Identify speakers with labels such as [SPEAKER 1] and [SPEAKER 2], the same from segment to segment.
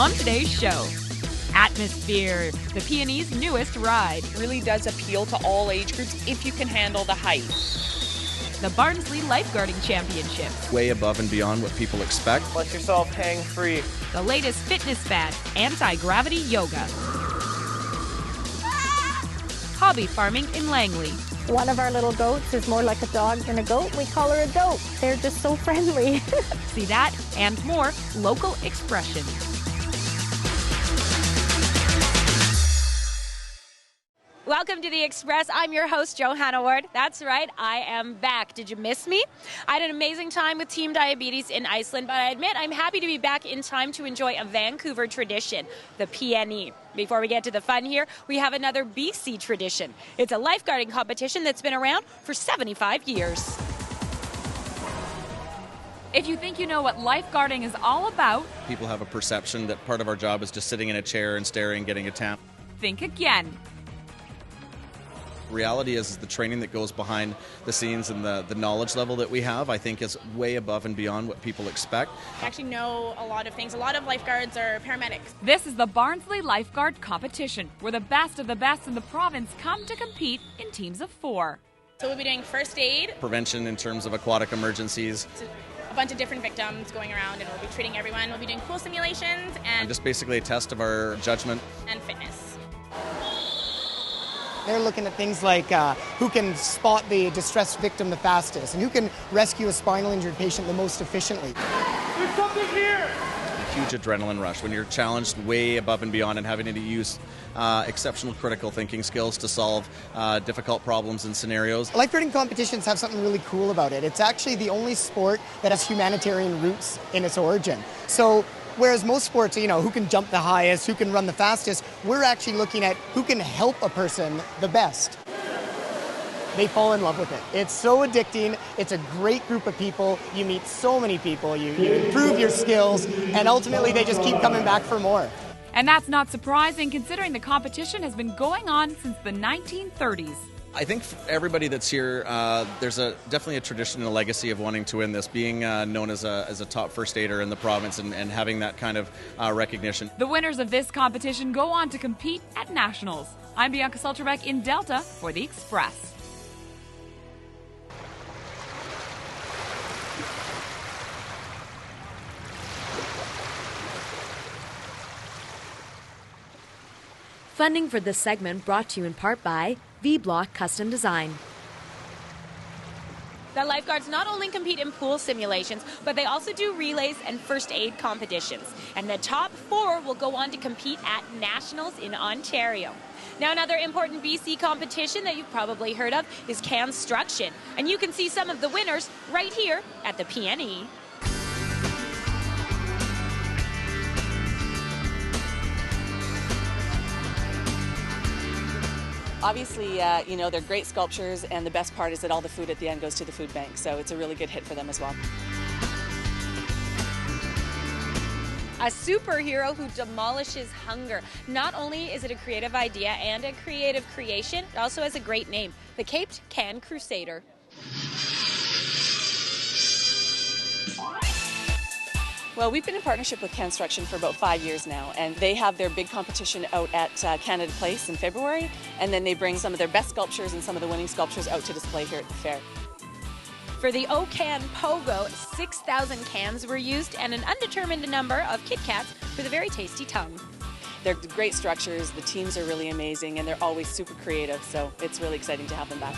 [SPEAKER 1] on today's show. Atmosphere, the PNE's newest ride.
[SPEAKER 2] Really does appeal to all age groups if you can handle the height.
[SPEAKER 1] The Barnsley Lifeguarding Championships.
[SPEAKER 3] Way above and beyond what people expect.
[SPEAKER 4] Let yourself hang free.
[SPEAKER 1] The latest fitness fad, anti-gravity yoga. Hobby farming in Langley.
[SPEAKER 5] One of our little goats is more like a dog than a goat. We call her a goat. They're just so friendly.
[SPEAKER 1] See that and more local expression. Welcome to the Express. I'm your host, Johanna Ward. That's right, I am back. Did you miss me? I had an amazing time with Team Diabetes in Iceland, but I admit I'm happy to be back in time to enjoy a Vancouver tradition, the PNE. Before we get to the fun here, we have another BC tradition. It's a lifeguarding competition that's been around for 75 years. If you think you know what lifeguarding is all about,
[SPEAKER 3] People have a perception that part of our job is just sitting in a chair and staring, getting a tan.
[SPEAKER 1] think again.
[SPEAKER 3] Reality is the training that goes behind the scenes and the knowledge level that we have, I think, is way above and beyond what people expect.
[SPEAKER 6] I actually know a lot of things. A lot of lifeguards are paramedics.
[SPEAKER 1] This is the Barnsley Lifeguard Competition, where the best of the best in the province come to compete in teams of 4.
[SPEAKER 6] So we'll be doing first aid,
[SPEAKER 3] Prevention in terms of aquatic emergencies,
[SPEAKER 6] so a bunch of different victims going around, and we'll be treating everyone. We'll be doing pool simulations
[SPEAKER 3] and
[SPEAKER 6] and
[SPEAKER 3] just basically a test of our judgment.
[SPEAKER 6] fitness.
[SPEAKER 7] They're looking at things like who can spot the distressed victim the fastest and who can rescue a spinal injured patient the most efficiently.
[SPEAKER 4] There's something here!
[SPEAKER 3] A huge adrenaline rush when you're challenged way above and beyond and having to use exceptional critical thinking skills to solve difficult problems and scenarios.
[SPEAKER 7] Lifeguarding competitions have something really cool about it. It's actually the only sport that has humanitarian roots in its origin. So whereas most sports, who can jump the highest, who can run the fastest, we're actually looking at who can help a person the best. They fall in love with it. It's so addicting. It's a great group of people. You meet so many people. You improve your skills, and ultimately they just keep coming back for more.
[SPEAKER 1] And that's not surprising considering the competition has been going on since the 1930s.
[SPEAKER 3] I think for everybody that's here, there's definitely a tradition and a legacy of wanting to win this, being known as a top first aider in the province and having that kind of recognition.
[SPEAKER 1] The winners of this competition go on to compete at nationals. I'm Bianca Solterbeck in Delta for the Express.
[SPEAKER 8] Funding for this segment brought to you in part by V-Block Custom Design.
[SPEAKER 1] The lifeguards not only compete in pool simulations, but they also do relays and first aid competitions. And the top 4 will go on to compete at nationals in Ontario. Now, another important BC competition that you've probably heard of is construction. And you can see some of the winners right here at the PNE.
[SPEAKER 2] Obviously, they're great sculptures, and the best part is that all the food at the end goes to the food bank, so it's a really good hit for them as well.
[SPEAKER 1] A superhero who demolishes hunger. Not only is it a creative idea and a creative creation, it also has a great name, the Caped Can Crusader.
[SPEAKER 2] Well, we've been in partnership with Construction for about 5 years now, and they have their big competition out at Canada Place in February, and then they bring some of their best sculptures and some of the winning sculptures out to display here at the fair.
[SPEAKER 1] For the O-Can Pogo, 6,000 cans were used and an undetermined number of Kit Kats for the very tasty tongue.
[SPEAKER 2] They're great structures, the teams are really amazing, and they're always super creative, so it's really exciting to have them back.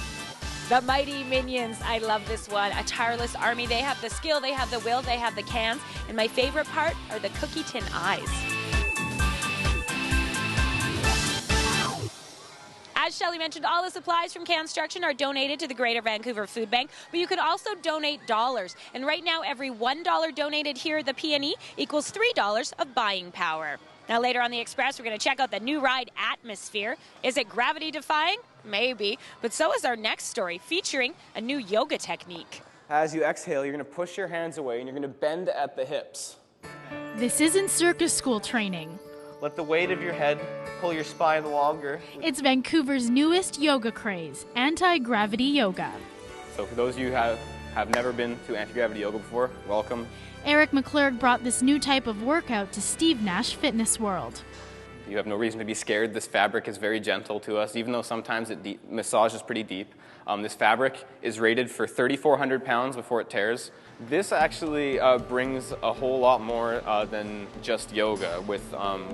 [SPEAKER 1] The Mighty Minions, I love this one. A tireless army. They have the skill, they have the will, they have the cans. And my favorite part are the cookie tin eyes. As Shelley mentioned, all the supplies from Construction are donated to the Greater Vancouver Food Bank, but you can also donate dollars. And right now, every $1 donated here at the PNE equals $3 of buying power. Now later on the Express, we're going to check out the new ride, Atmosphere. Is it gravity-defying? Maybe. But so is our next story, featuring a new yoga technique.
[SPEAKER 4] As you exhale, you're going to push your hands away and you're going to bend at the hips.
[SPEAKER 9] This isn't circus school training.
[SPEAKER 4] Let the weight of your head pull your spine longer.
[SPEAKER 9] It's Vancouver's newest yoga craze, anti-gravity yoga.
[SPEAKER 4] So for those of you who have have never been to anti-gravity yoga before, welcome.
[SPEAKER 9] Eric McClurg brought this new type of workout to Steve Nash Fitness World.
[SPEAKER 4] You have no reason to be scared. This fabric is very gentle to us, even though sometimes it massages pretty deep. This fabric is rated for 3,400 pounds before it tears. This actually brings a whole lot more than just yoga.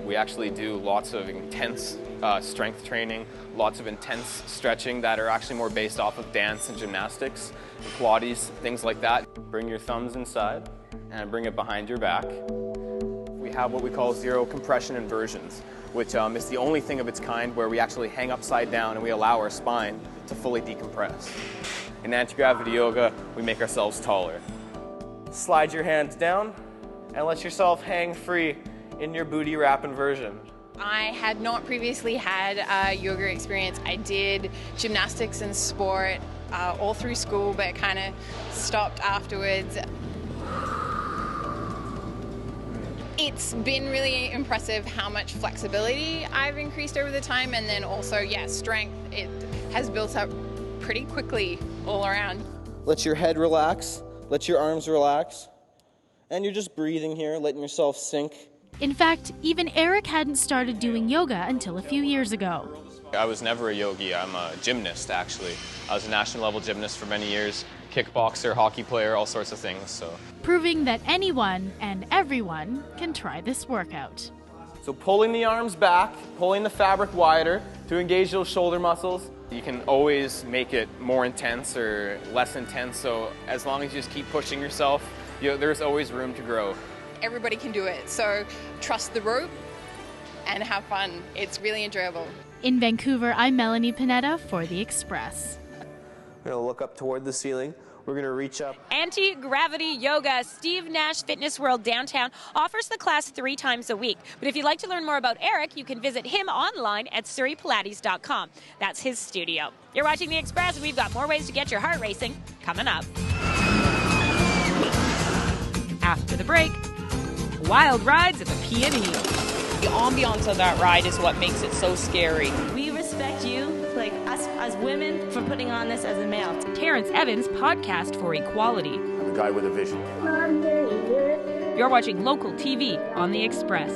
[SPEAKER 4] We actually do lots of intense strength training, lots of intense stretching that are actually more based off of dance and gymnastics, Pilates, things like that. Bring your thumbs inside and bring it behind your back. We have what we call zero compression inversions, which is the only thing of its kind where we actually hang upside down and we allow our spine to fully decompress. In anti-gravity yoga, we make ourselves taller. Slide your hands down and let yourself hang free in your booty wrap inversion.
[SPEAKER 10] I had not previously had a yoga experience. I did gymnastics and sport all through school, but kind of stopped afterwards. It's been really impressive how much flexibility I've increased over the time, and then also, yeah, strength. It has built up pretty quickly all around.
[SPEAKER 11] Let your head relax, let your arms relax, and you're just breathing here, letting yourself sink.
[SPEAKER 9] In fact, even Eric hadn't started doing yoga until a few years ago.
[SPEAKER 4] I was never a yogi. I'm a gymnast, actually. I was a national level gymnast for many years, kickboxer, hockey player, all sorts of things. So,
[SPEAKER 9] proving that anyone and everyone can try this workout.
[SPEAKER 4] So pulling the arms back, pulling the fabric wider to engage those shoulder muscles. You can always make it more intense or less intense, so as long as you just keep pushing yourself, there's always room to grow.
[SPEAKER 10] Everybody can do it, so trust the rope and have fun. It's really enjoyable.
[SPEAKER 9] In Vancouver, I'm Melanie Pineda for The Express.
[SPEAKER 11] We're going to look up toward the ceiling. We're going to reach up.
[SPEAKER 1] Anti-gravity yoga. Steve Nash Fitness World downtown offers the class 3 times a week. But if you'd like to learn more about Eric, you can visit him online at surreypilates.com. That's his studio. You're watching The Express, and we've got more ways to get your heart racing coming up. After the break, wild rides at the PNE.
[SPEAKER 12] The ambiance of that ride is what makes it so scary.
[SPEAKER 13] We respect you, like us as women, for putting on this as a male.
[SPEAKER 1] Terrence Evans' podcast for equality.
[SPEAKER 14] I'm a guy with a vision.
[SPEAKER 1] You're watching local TV on The Express.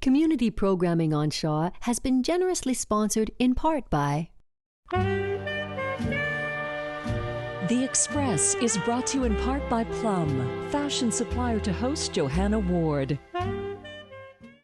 [SPEAKER 15] Community programming on Shaw has been generously sponsored in part by...
[SPEAKER 16] The Express is brought to you in part by Plum, fashion supplier to host Johanna Ward.